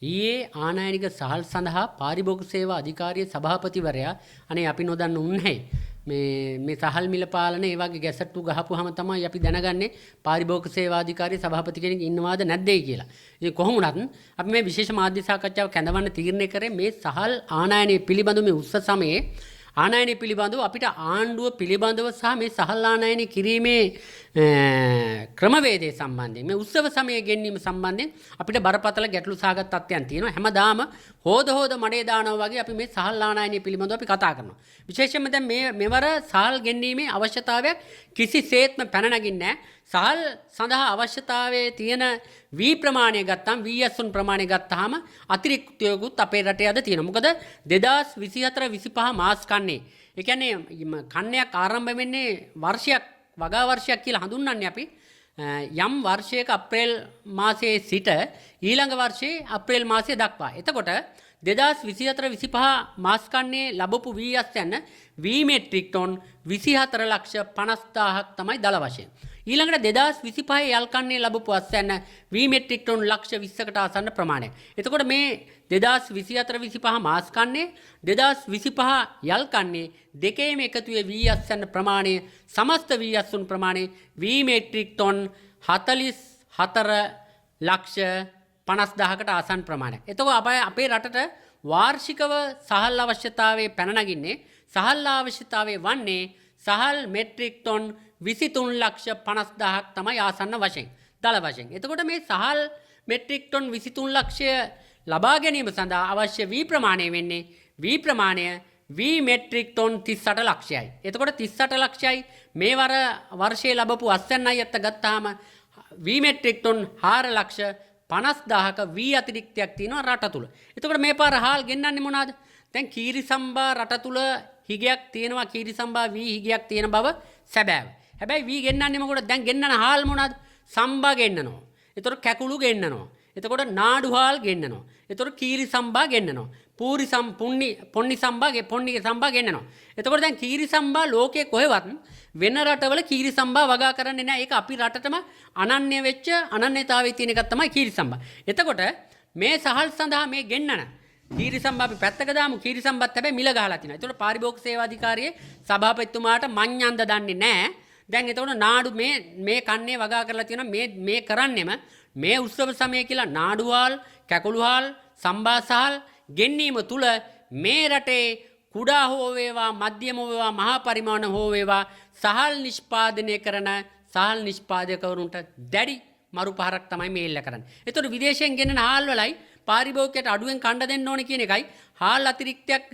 ඊයේ ආනයනික සහල් සඳහා පාරිභෝගික සේවා අධිකාරිය සභාපතිවරයා අනේ අපි නොදන්න උන්නේ මේ සහල් මිල පාලන ඒ වගේ ගැසට්ටු ගහපුවාම තමයි අපි දැනගන්නේ පාරිභෝගික සේවා අධිකාරිය සභාපති කෙනෙක් ඉන්නවාද නැද්දයි කියලා. ඉතින් කොහොම වුණත් අපි මේ විශේෂ මාධ්‍ය සාකච්ඡාව කැඳවන්න තීරණය කරේ මේ සහල් ආනයනය පිළිබඳව මේ උස්ස සමයේ ආනයනය පිළිබඳව අපිට ආණ්ඩුව පිළිබඳව සහ මේ සහල් ආනයනය කිරීමේ ක්‍රමවේදය සම්බන්ධයෙන් මේ උත්සව සමයේ ගෙන්වීම සම්බන්ධයෙන් අපිට බරපතල ගැටලු සහගත තත්ත්වයන් තියෙනවා. හැමදාම හොද මඩේ දානවා වගේ අපි මේ සහල් ආනයනය පිළිබඳව අපි කතා කරනවා. විශේෂයෙන්ම දැන් මෙවර සහල් ගෙන්වීමේ අවශ්‍යතාවයක් කිසිසේත්ම පැන නගින්නේ නැහැ. සහල් සඳහා අවශ්‍යතාවයේ තියෙන වී ප්‍රමාණය ගත්තාම VS1 ප්‍රමාණය ගත්තාම අතිරික්තයකුත් අපේ රටේ අද තියෙනවා. මොකද 2024-25 මාස කන්නේ. ඒ කියන්නේ කන්නයක් ආරම්භ වෙන්නේ වර්ෂයක් වගා වර්ෂයක් කියලා හඳුන්වන්නේ අපි. යම් වර්ෂයක අප්‍රේල් මාසයේ සිට ඊළඟ වර්ෂයේ අප්‍රේල් මාසය දක්වා. එතකොට 2024-25 මාස කන්නේ ලැබපු VS යන V මෙට්‍රික් ටොන් 24,50,000ක් තමයි දල වශයෙන්. ඊළඟට 2025 යල් කන්නේ ලැබපු අස්යන V මෙට්‍රික් ටොන් 20,00,000කට ආසන්න ප්‍රමාණයක්. එතකොට මේ 2024-25 මාස කන්නේ 2025 යල් කන්නේ දෙකේම එකතුවේ V අස්යන ප්‍රමාණය සමස්ත V අස්ුන් ප්‍රමාණය V මෙට්‍රික් ටොන් 44,50,000කට ආසන්න ප්‍රමාණයක්. එතකොට අපේ රටට වාර්ෂිකව සහල් අවශ්‍යතාවයේ පැන නගින්නේ සහල් අවශ්‍යතාවයේ වන්නේ සහල් මෙට්‍රික් ටොන් 23,50,000ක් තමයි ආසන්න වශයෙන් දල වශයෙන්. එතකොට මේ සහල් මෙට්‍රික් ටොන් 23,00,000 ලබා ගැනීම සඳහා අවශ්‍ය වී ප්‍රමාණය වෙන්නේ වී ප්‍රමාණය වී මෙට්‍රික් ටොන් 38,00,000යි. එතකොට 38,00,000යි මේ වර්ෂයේ ලැබපු අස්වැන්නයි අත්ත ගත්තාම වී මෙට්‍රික් ටොන් 4,50,000ක වී අතිරික්තයක් තියෙනවා රට තුල. එතකොට මේ පාර හාල් ගෙන්නන්නේ මොනවාද? දැන් කීරිසම්බා රට තුල හිගයක් තියෙනවා කීරිසම්බා වී හිගයක් තියෙන බව සැබෑව. හැබැයි වී ගෙන්නන්නේ මොකටද? දැන් ගෙන්නන හාල් මොනවාද? සම්බා ගෙන්නනවා. එතකොට කැකුළු ගෙන්නනවා. එතකොට නාඩු හාල් ගෙන්නනවා. එතකොට කීරි සම්බා ගෙන්නනවා. පොන්නි සම්බා ගෙන්නනවා. එතකොට දැන් කීරි සම්බා ලෝකයේ කොහෙවත් වෙන රටවල කීරි සම්බා වගා කරන්නේ නැහැ. ඒක අපි රටටම අනන්‍ය වෙච්ච අනන්‍යතාවයේ තියෙන එකක් තමයි කීරි සම්බා. එතකොට මේ සහල් සඳහා මේ ගෙන්නන කීරි සම්බා අපි පැත්තක දාමු. කීරි සම්බාත් හැබැයි මිල ගහලා තිනවා. එතකොට පාරිභෝගික සේවා අධිකාරියේ සභාපතිතුමාට මඤ්ඤන්ද දන්නේ නැහැ. දැන් එතකොට නාඩු මේ කන්නේ වගා කරලා තියෙනවා මේ කරන්නෙම මේ උත්සව සමය කියලා නාඩුවාල් කැකුළුහාල් සම්බාසහල් ගෙන්වීම තුල මේ රටේ කුඩා හෝ වේවා මධ්‍යම වේවා මහා පරිමාණ හෝ වේවා සහල් නිෂ්පාදනය කරන සහල් නිෂ්පාදකවරුන්ට දැඩි මරු පහරක් තමයි මේ එල්ල කරන්නේ. එතකොට විදේශයෙන් ගෙන්නන හාල් වලයි පාරිභෝගිකයට අඩුවෙන් කණ්ඩ දෙන්න ඕනේ කියන එකයි හාල් අතිරික්තයක්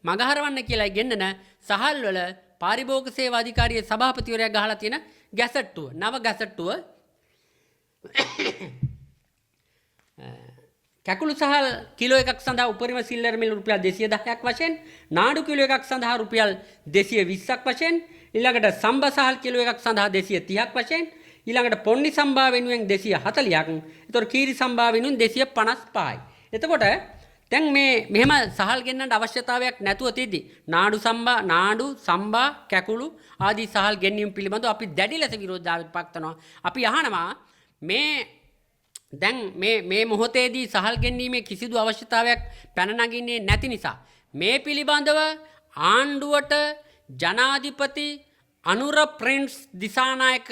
මගහරවන්න කියලායි ගෙන්නන සහල් වල පාරිභෝගික සේවා අධිකාරියේ සභාපතිවරයා ගහලා තියෙන ගැසට්ටුව නව ගැසට්ටුව කැකුළු සහල් කිලෝ එකක් සඳහා උපරිම සිල්ලර් මිල රුපියල් 210ක් වශයෙන් නාඩු කිලෝ එකක් සඳහා රුපියල් 220ක් වශයෙන් ඊළඟට සම්බා සහල් කිලෝ එකක් සඳහා 230ක් වශයෙන් ඊළඟට පොන්නි සම්බා වෙනුවෙන් 240ක් එතකොට කීරි සම්බා වෙනුවෙන් 255යි. එතකොට දැන් මෙහෙම සහල් ගෙන්නන්න අවශ්‍යතාවයක් නැතුව තියදී නාඩු සම්බා කැකුළු ආදී සහල් ගෙන්වීම පිළිබඳව අපි දැඩි ලෙස විරෝධතාවය පවත්වනවා. අපි අහනවා දැන් මේ මොහොතේදී සහල් ගෙන්වීමේ කිසිදු අවශ්‍යතාවයක් පැන නගින්නේ නැති නිසා මේ පිළිබඳව ආණ්ඩුවට ජනාධිපති අනුර ප්‍රින්ස් දිසානායක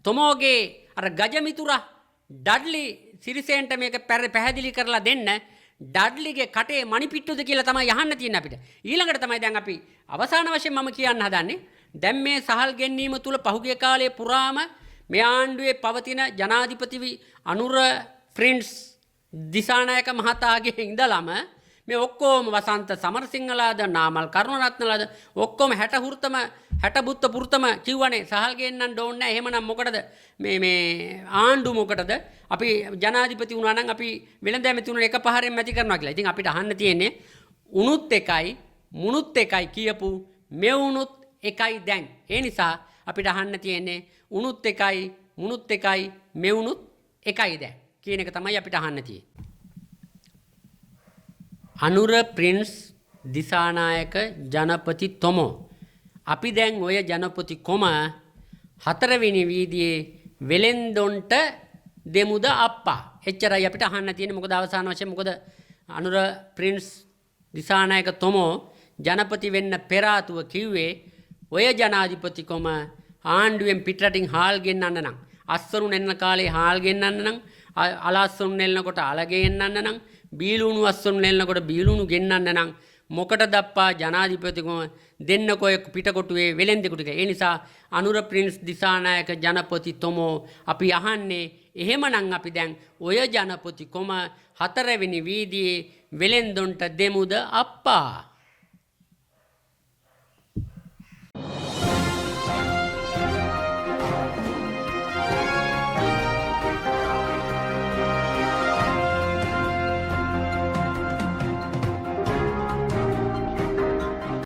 තොමෝගේ අර ගජමිතුරා ඩඩ්ලි සිරිසේන්ට මේක පැහැදිලි කරලා දෙන්න ඩඩ්ලිගේ කටේ මණිපිට්ටුද කියලා තමයි අහන්න තියෙන්නේ අපිට. ඊළඟට තමයි දැන් අපි අවසාන වශයෙන් මම කියන්න හදන්නේ දැන් මේ සහල් ගෙන්වීම තුල පහුගිය කාලයේ පුරාම මේ ආණ්ඩුවේ පවතින ජනාධිපති අනුර ප්‍රින්ස් දිසානායක මහතාගේ ඉඳලම මේ ඔක්කොම වසන්ත සමරසිංහලාද නාමල් කරුණරත්නලාද ඔක්කොම 60 බුත්ත පුරුතම කිව්වනේ සහල් ගෙන්නන්න ඕනේ නැහැ. එහෙමනම් මොකටද මේ ආණ්ඩු මොකටද අපි ජනාධිපති වුණා නම් අපි වෙළඳ මෙතුණු එක පහරෙන් මැති කරනවා කියලා. ඉතින් අපිට අහන්න තියෙන්නේ උණුත් එකයි මුණුත් එකයි කියපු මෙවුණුත් එකයි දැන්. ඒ නිසා අපිට අහන්න තියෙන්නේ උණුත් එකයි මුණුත් එකයි මෙවුණුත් එකයි දැන් කියන එක තමයි අපිට අහන්න තියෙන්නේ. අනුර ප්‍රින්ස් දිසානායක ජනපති තොමෝ අපි දැන් ඔය ජනපති කොම 4 වෙනි වීදියේ වෙලෙන්දොන්ට දෙමුද අප්පා. එච්චරයි අපිට අහන්න තියෙන්නේ. මොකද අවසාන වශයෙන් මොකද අනුර ප්‍රින්ස් දිසානායක තොමෝ ජනපති වෙන්න පෙර ආතුව කිව්වේ ඔය ජනාධිපතිකම ආණ්ඩුවෙන් පිටරටින් හාල් ගෙන්නන්න නම් අස්සරු නෙන්න කාලේ හාල් ගෙන්නන්න නම් අලස්සරු නෙල්නකොට අල ගෙන්නන්න නම් බීලුණු අස්සරු නෙල්නකොට බීලුණු ගෙන්නන්න නම් මොකටද අප්පා ජනාධිපතිකම දෙන්නකෝ පිටකොටුවේ වෙලෙන්දෙකුට. ඒ නිසා අනුර ප්‍රින්ස් දිසානායක ජනපතිතුමෝ අපි අහන්නේ එහෙමනම් අපි දැන් ඔය ජනපතිකම 4 වෙනි වීදියේ වෙලෙන්දොන්ට දෙමුද අප්පා.